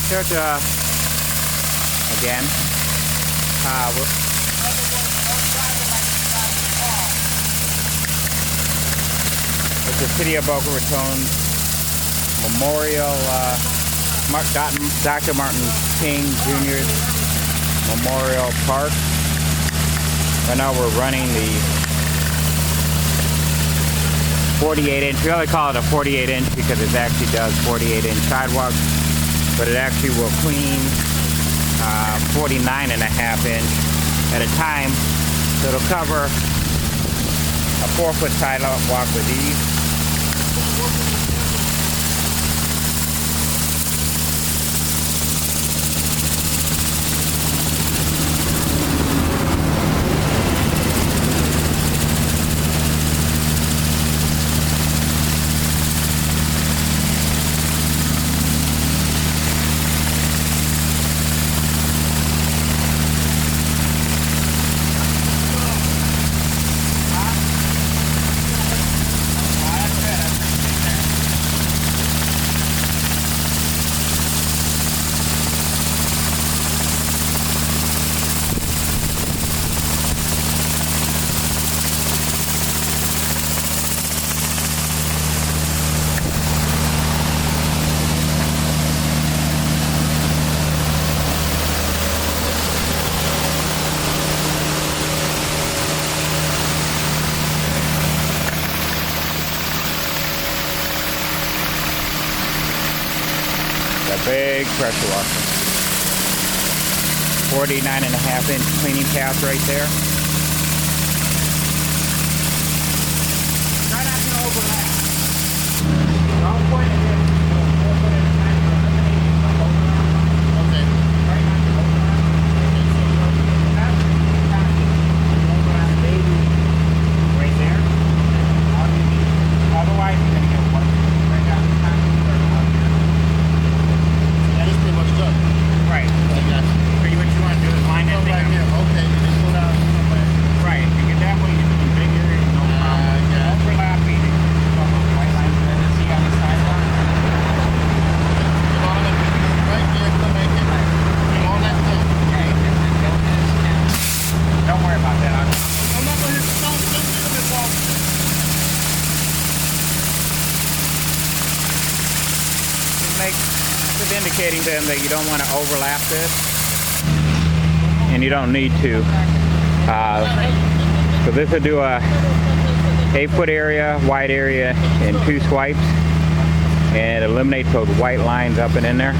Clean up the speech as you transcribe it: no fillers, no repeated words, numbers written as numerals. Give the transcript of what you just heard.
Here's again. It's the City of Boca Raton Memorial, Dr. Martin King Jr.'s Memorial Park. Right now we're running the 48-inch. We only call it a 48-inch because it actually does 48-inch sidewalks, but it actually will clean 49.5-inch at a time. So it'll cover a 4-foot sidewalk with ease. Big pressure washer. 49.5-inch cleaning path right there. Try not to overlap. Don't point it in. We'll put it in time to eliminate the overlap. Okay. Try not to overlap. Overlap maybe right there. Otherwise, you're going to get one right down the time. Right. Pretty much you want to do is line that thing up. Okay, you just go down somewhere. Right. You get that way, you're doing bigger, no problem. Overlapping, white lines there to see on the sidewalk. Right there, to make it. All that stuff. Okay, don't worry about that. I'm not going to stone this off. Just make. Just indicating to them that you don't want to overlap this, and you don't need to. So this will do a 8-foot area, wide area in 2 swipes, and eliminate those white lines up and in there.